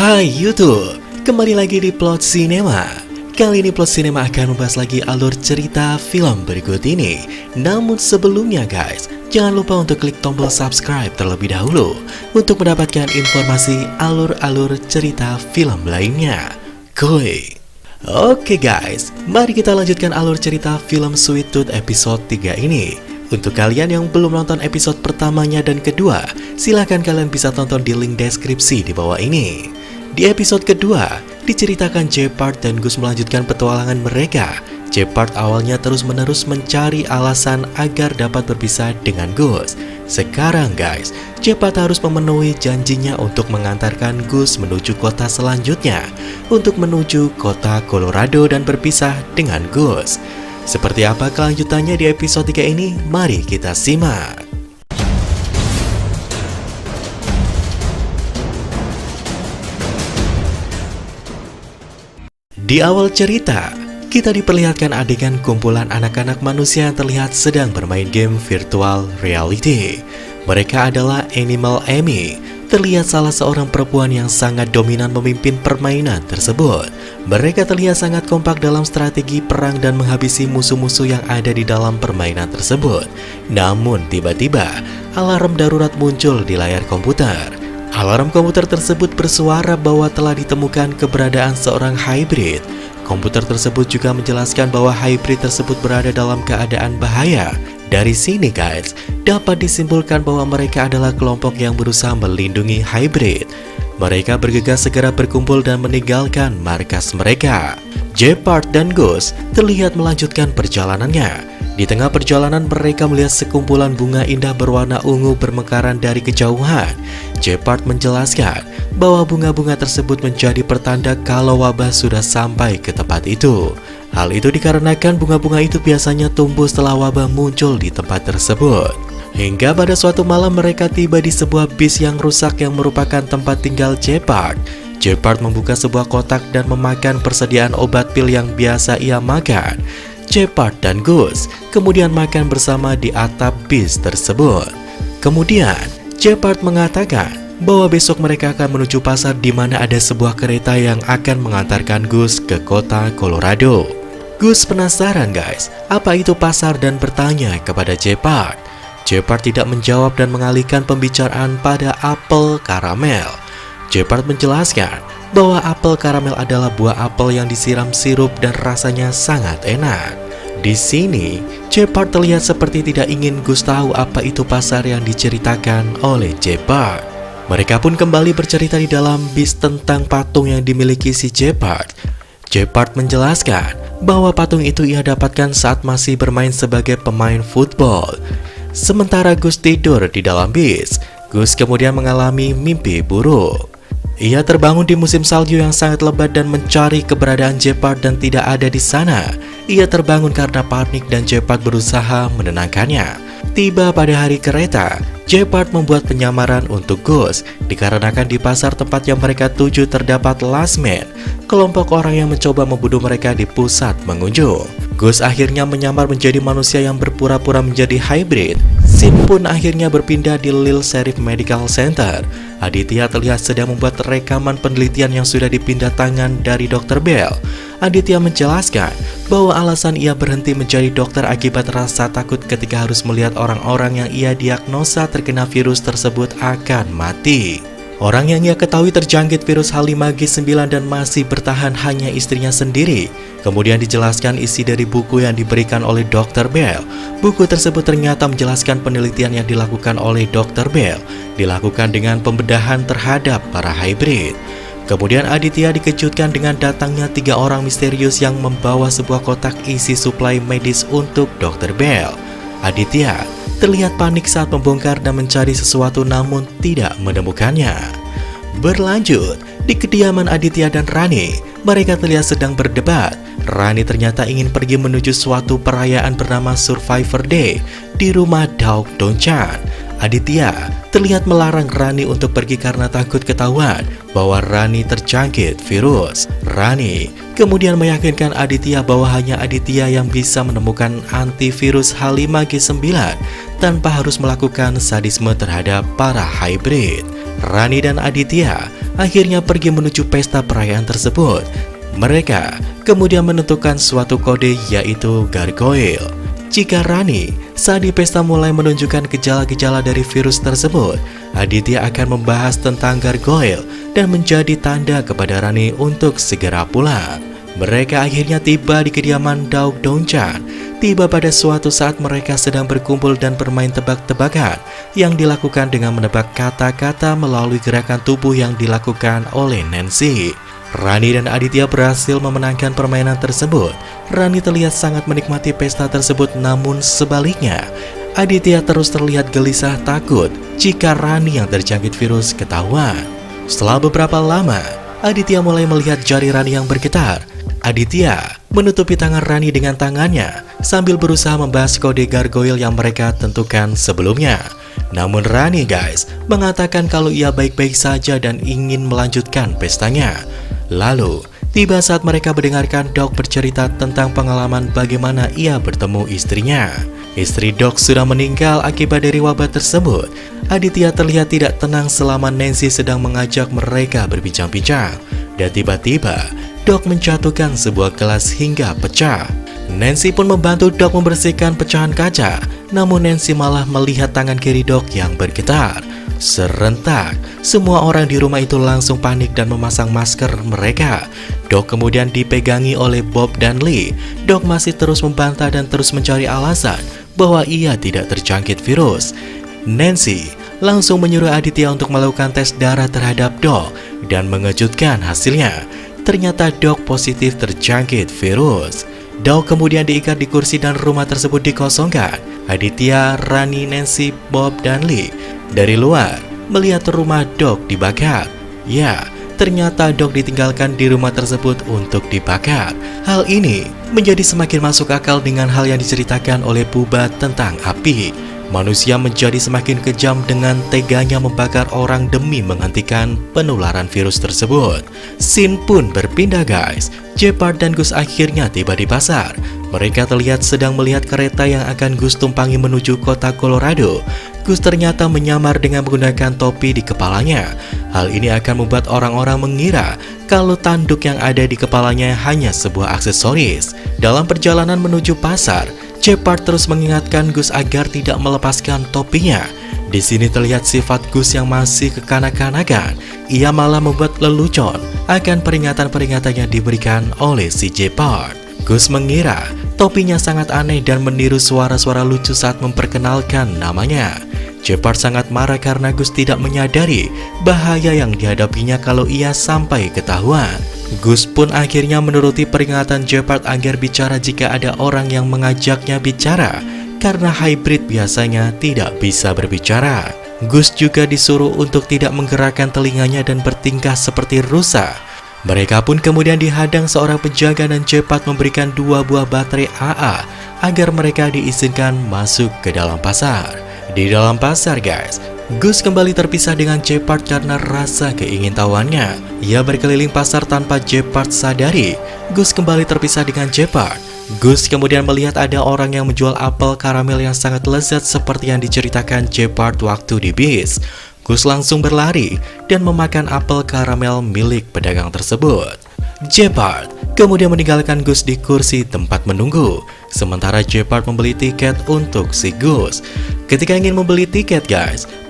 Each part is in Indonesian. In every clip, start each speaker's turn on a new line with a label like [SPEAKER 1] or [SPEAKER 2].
[SPEAKER 1] Hai YouTube, kembali lagi di Plot Cinema. Kali ini Plot Cinema akan membahas lagi alur cerita film berikut ini. Namun sebelumnya guys, jangan lupa untuk klik tombol subscribe terlebih dahulu untuk mendapatkan informasi alur-alur cerita film lainnya. Kuy. Oke guys, mari kita lanjutkan alur cerita film Sweet Tooth episode 3 ini. Untuk kalian yang belum nonton episode pertamanya dan kedua, silahkan kalian bisa tonton di link deskripsi di bawah ini. Di episode kedua, diceritakan Jeppard dan Gus melanjutkan petualangan mereka. Jeppard awalnya terus-menerus mencari alasan agar dapat berpisah dengan Gus. Sekarang guys, Jeppard harus memenuhi janjinya untuk mengantarkan Gus menuju kota selanjutnya, untuk menuju kota Colorado dan berpisah dengan Gus. Seperti apa kelanjutannya di episode 3 ini? Mari kita simak. Di awal cerita, kita diperlihatkan adegan kumpulan anak-anak manusia yang terlihat sedang bermain game virtual reality. Mereka adalah Animal Amy. Terlihat salah seorang perempuan yang sangat dominan memimpin permainan tersebut. Mereka terlihat sangat kompak dalam strategi perang dan menghabisi musuh-musuh yang ada di dalam permainan tersebut. Namun tiba-tiba, alarm darurat muncul di layar komputer. Alarm komputer tersebut bersuara bahwa telah ditemukan keberadaan seorang hybrid. Komputer tersebut juga menjelaskan bahwa hybrid tersebut berada dalam keadaan bahaya. Dari sini guys, dapat disimpulkan bahwa mereka adalah kelompok yang berusaha melindungi hybrid. Mereka bergegas segera berkumpul dan meninggalkan markas mereka. Jeppard dan Gus terlihat melanjutkan perjalanannya. Di tengah perjalanan mereka melihat sekumpulan bunga indah berwarna ungu bermekaran dari kejauhan. Jeppard menjelaskan bahwa bunga-bunga tersebut menjadi pertanda kalau wabah sudah sampai ke tempat itu. Hal itu dikarenakan bunga-bunga itu biasanya tumbuh setelah wabah muncul di tempat tersebut. Hingga pada suatu malam mereka tiba di sebuah bis yang rusak yang merupakan tempat tinggal Jeppard. Jeppard membuka sebuah kotak dan memakan persediaan obat pil yang biasa ia makan. Jeppard dan Gus kemudian makan bersama di atap bis tersebut. Kemudian Jeppard mengatakan bahwa besok mereka akan menuju pasar di mana ada sebuah kereta yang akan mengantarkan Gus ke kota Colorado. Gus penasaran guys, apa itu pasar dan bertanya kepada Jeppard. Jeppard tidak menjawab dan mengalihkan pembicaraan pada apel karamel. Jeppard menjelaskan bahwa apel karamel adalah buah apel yang disiram sirup dan rasanya sangat enak. Di sini, Jeppard terlihat seperti tidak ingin Gus tahu apa itu pasar yang diceritakan oleh Jeppard. Mereka pun kembali bercerita di dalam bis tentang patung yang dimiliki si Jeppard. Jeppard menjelaskan bahwa patung itu ia dapatkan saat masih bermain sebagai pemain football. Sementara Gus tidur di dalam bis, Gus kemudian mengalami mimpi buruk. Ia terbangun di musim salju yang sangat lebat dan mencari keberadaan Jeppard dan tidak ada di sana. Ia terbangun karena panik dan Jeppard berusaha menenangkannya. Tiba pada hari kereta, Jeppard membuat penyamaran untuk Gus dikarenakan di pasar tempat yang mereka tuju terdapat last man, kelompok orang yang mencoba membunuh mereka di pusat pengunjung. Gus akhirnya menyamar menjadi manusia yang berpura-pura menjadi hybrid. Sim pun akhirnya berpindah di Lil Sheriff Medical Center. Aditya terlihat sedang membuat rekaman penelitian yang sudah dipindah tangan dari Dr. Bell. Aditya menjelaskan bahwa alasan ia berhenti menjadi dokter akibat rasa takut ketika harus melihat orang-orang yang ia diagnosa terkena virus tersebut akan mati. Orang yang ia ketahui terjangkit virus H5G9 dan masih bertahan hanya istrinya sendiri. Kemudian dijelaskan isi dari buku yang diberikan oleh Dr. Bell. Buku tersebut ternyata menjelaskan penelitian yang dilakukan oleh Dr. Bell dilakukan dengan pembedahan terhadap para hybrid. Kemudian Aditya dikejutkan dengan datangnya 3 orang misterius yang membawa sebuah kotak isi suplai medis untuk Dr. Bell. Aditya terlihat panik saat membongkar dan mencari sesuatu namun tidak menemukannya. Berlanjut, di kediaman Aditya dan Rani, mereka terlihat sedang berdebat. Rani ternyata ingin pergi menuju suatu perayaan bernama Survivor Day di rumah Dauk Donchan. Aditya terlihat melarang Rani untuk pergi karena takut ketahuan bahwa Rani terjangkit virus. Rani kemudian meyakinkan Aditya bahwa hanya Aditya yang bisa menemukan antivirus H5G9 tanpa harus melakukan sadisme terhadap para hybrid. Rani dan Aditya akhirnya pergi menuju pesta perayaan tersebut. Mereka kemudian menentukan suatu kode, yaitu gargoyle. Jika Rani saat di pesta mulai menunjukkan gejala-gejala dari virus tersebut, Aditya akan membahas tentang gargoyle dan menjadi tanda kepada Rani untuk segera pulang. Mereka akhirnya tiba di kediaman Dauk Dongchan. Tiba pada suatu saat mereka sedang berkumpul dan bermain tebak-tebakan yang dilakukan dengan menebak kata-kata melalui gerakan tubuh yang dilakukan oleh Nancy. Rani dan Aditya berhasil memenangkan permainan tersebut. Rani terlihat sangat menikmati pesta tersebut, namun sebaliknya Aditya terus terlihat gelisah takut jika Rani yang terjangkit virus ketahuan. Setelah beberapa lama, Aditya mulai melihat jari Rani yang bergetar. Aditya menutupi tangan Rani dengan tangannya sambil berusaha membahas kode gargoyle yang mereka tentukan sebelumnya. Namun Rani mengatakan kalau ia baik-baik saja dan ingin melanjutkan pestanya. Lalu tiba saat mereka mendengarkan Dauk bercerita tentang pengalaman bagaimana ia bertemu istrinya. Istri Dauk sudah meninggal akibat dari wabah tersebut. Aditya terlihat tidak tenang selama Nancy sedang mengajak mereka berbincang-bincang. Dan tiba-tiba Dauk menjatuhkan sebuah gelas hingga pecah. Nancy pun membantu Dauk membersihkan pecahan kaca. Namun Nancy malah melihat tangan kiri Dauk yang bergetar. Serentak, semua orang di rumah itu langsung panik dan memasang masker mereka. Dauk kemudian dipegangi oleh Bob dan Lee. Dauk masih terus membantah dan terus mencari alasan bahwa ia tidak terjangkit virus. Nancy langsung menyuruh Aditya untuk melakukan tes darah terhadap Dauk dan mengejutkan hasilnya. Ternyata Dauk positif terjangkit virus. Dauk kemudian diikat di kursi dan rumah tersebut dikosongkan. Aditya, Rani, Nancy, Bob, dan Lee dari luar melihat rumah Dauk dibakar. Ya, ternyata Dauk ditinggalkan di rumah tersebut untuk dibakar. Hal ini menjadi semakin masuk akal dengan hal yang diceritakan oleh Puba tentang api. Manusia menjadi semakin kejam dengan teganya membakar orang demi menghentikan penularan virus tersebut. Scene pun berpindah Jeopard dan Gus akhirnya tiba di pasar. Mereka terlihat sedang melihat kereta yang akan Gus tumpangi menuju kota Colorado. Gus ternyata menyamar dengan menggunakan topi di kepalanya. Hal ini akan membuat orang-orang mengira kalau tanduk yang ada di kepalanya hanya sebuah aksesoris. Dalam perjalanan menuju pasar, Jeopard terus mengingatkan Gus agar tidak melepaskan topinya. Di sini terlihat sifat Gus yang masih kekanak-kanakan. Ia malah membuat lelucon akan peringatan-peringatan yang diberikan oleh si Jeopard. Gus mengira topinya sangat aneh dan meniru suara-suara lucu saat memperkenalkan namanya. Jeopard sangat marah karena Gus tidak menyadari bahaya yang dihadapinya kalau ia sampai ketahuan. Gus pun akhirnya menuruti peringatan Jeopard agar bicara jika ada orang yang mengajaknya bicara, karena hybrid biasanya tidak bisa berbicara. Gus juga disuruh untuk tidak menggerakkan telinganya dan bertingkah seperti rusa. Mereka pun kemudian dihadang seorang penjaga dan Jeopard memberikan 2 buah baterai AA agar mereka diizinkan masuk ke dalam pasar. Di dalam pasar Gus kembali terpisah dengan Jeopard karena rasa keingintahuannya. Ia berkeliling pasar tanpa Jeopard sadari. Gus kembali terpisah dengan Jeopard. Gus kemudian melihat ada orang yang menjual apel karamel yang sangat lezat seperti yang diceritakan Jeopard waktu di bis. Gus langsung berlari dan memakan apel karamel milik pedagang tersebut. Jeopard kemudian meninggalkan Gus di kursi tempat menunggu. Sementara Jeopard membeli tiket untuk si Gus. Ketika ingin membeli tiket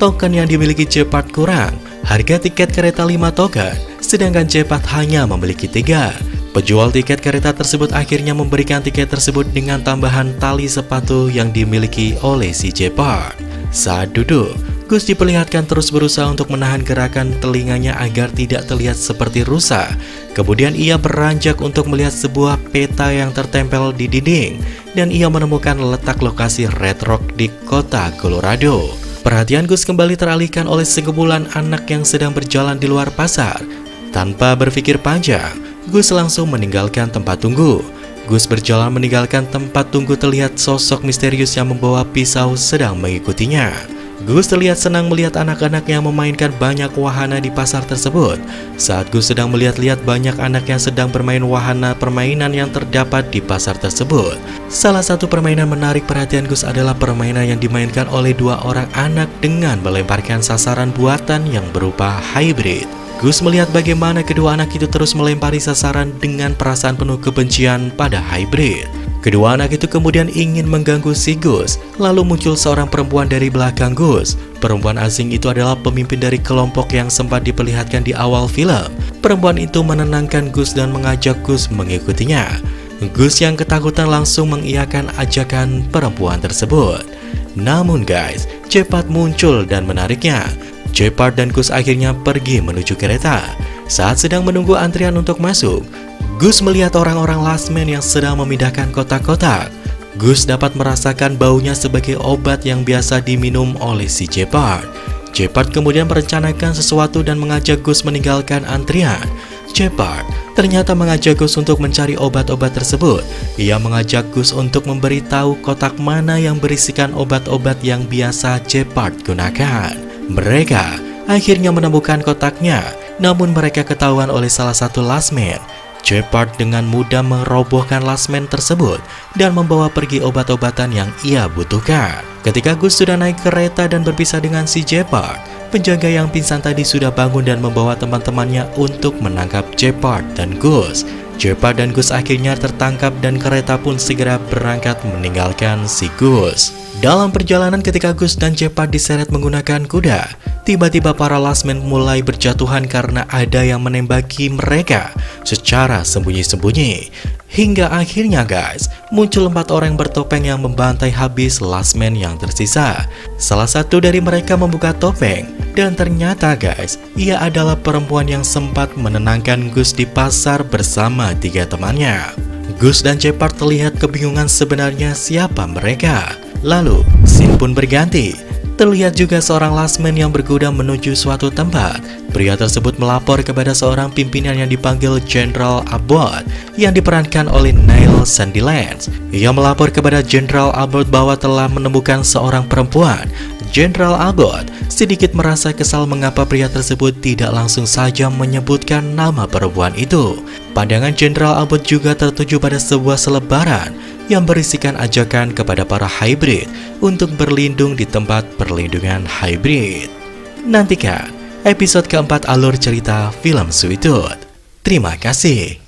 [SPEAKER 1] token yang dimiliki Jeopard kurang. Harga tiket kereta 5 token, sedangkan Jeopard hanya memiliki 3. Penjual tiket kereta tersebut akhirnya memberikan tiket tersebut dengan tambahan tali sepatu yang dimiliki oleh si Jeopard. Saat duduk, Gus diperlihatkan terus berusaha untuk menahan gerakan telinganya agar tidak terlihat seperti rusa. Kemudian ia beranjak untuk melihat sebuah peta yang tertempel di dinding, dan ia menemukan letak lokasi Red Rock di kota Colorado. Perhatian Gus kembali teralihkan oleh sekumpulan anak yang sedang berjalan di luar pasar. Tanpa berpikir panjang, Gus langsung meninggalkan tempat tunggu. Gus berjalan meninggalkan tempat tunggu, terlihat sosok misterius yang membawa pisau sedang mengikutinya. Gus terlihat senang melihat anak-anak yang memainkan banyak wahana di pasar tersebut. Saat Gus sedang melihat-lihat banyak anak yang sedang bermain wahana permainan yang terdapat di pasar tersebut, salah satu permainan menarik perhatian Gus adalah permainan yang dimainkan oleh 2 orang anak dengan melemparkan sasaran buatan yang berupa hybrid. Gus melihat bagaimana kedua anak itu terus melempari sasaran dengan perasaan penuh kebencian pada hybrid. Kedua anak itu kemudian ingin mengganggu si Gus, lalu muncul seorang perempuan dari belakang Gus. Perempuan asing itu adalah pemimpin dari kelompok yang sempat diperlihatkan di awal film. Perempuan itu menenangkan Gus dan mengajak Gus mengikutinya. Gus yang ketakutan langsung mengiyakan ajakan perempuan tersebut. Namun guys, Shepard muncul dan menariknya. Shepard dan Gus akhirnya pergi menuju kereta. Saat sedang menunggu antrian untuk masuk, Gus melihat orang-orang last man yang sedang memindahkan kotak-kotak. Gus dapat merasakan baunya sebagai obat yang biasa diminum oleh si Shepard. Shepard kemudian merencanakan sesuatu dan mengajak Gus meninggalkan antrian. Shepard ternyata mengajak Gus untuk mencari obat-obat tersebut. Ia mengajak Gus untuk memberitahu kotak mana yang berisikan obat-obat yang biasa Shepard gunakan. Mereka akhirnya menemukan kotaknya, namun mereka ketahuan oleh salah satu last man. Shepard dengan mudah merobohkan last man tersebut dan membawa pergi obat-obatan yang ia butuhkan. Ketika Gus sudah naik kereta dan berpisah dengan si Shepard, penjaga yang pingsan tadi sudah bangun dan membawa teman-temannya untuk menangkap Shepard dan Gus. Shepard dan Gus akhirnya tertangkap dan kereta pun segera berangkat meninggalkan si Gus. Dalam perjalanan ketika Gus dan Shepard diseret menggunakan kuda, tiba-tiba para last man mulai berjatuhan karena ada yang menembaki mereka secara sembunyi-sembunyi. Hingga akhirnya guys, muncul 4 orang bertopeng yang membantai habis last man yang tersisa. Salah satu dari mereka membuka topeng, dan ternyata guys, ia adalah perempuan yang sempat menenangkan Gus di pasar bersama 3 temannya. Gus dan Shepard terlihat kebingungan sebenarnya siapa mereka. Lalu, scene pun berganti. Terlihat juga seorang last man yang berkuda menuju suatu tempat. Pria tersebut melapor kepada seorang pimpinan yang dipanggil General Abbott yang diperankan oleh Neil Sandilands. Ia melapor kepada General Abbott bahwa telah menemukan seorang perempuan. General Abbott sedikit merasa kesal mengapa pria tersebut tidak langsung saja menyebutkan nama perempuan itu. Pandangan General Abbott juga tertuju pada sebuah selebaran yang berisikan ajakan kepada para hybrid untuk berlindung di tempat perlindungan hybrid. Nantikan episode keempat alur cerita film Sweet Tooth. Terima kasih.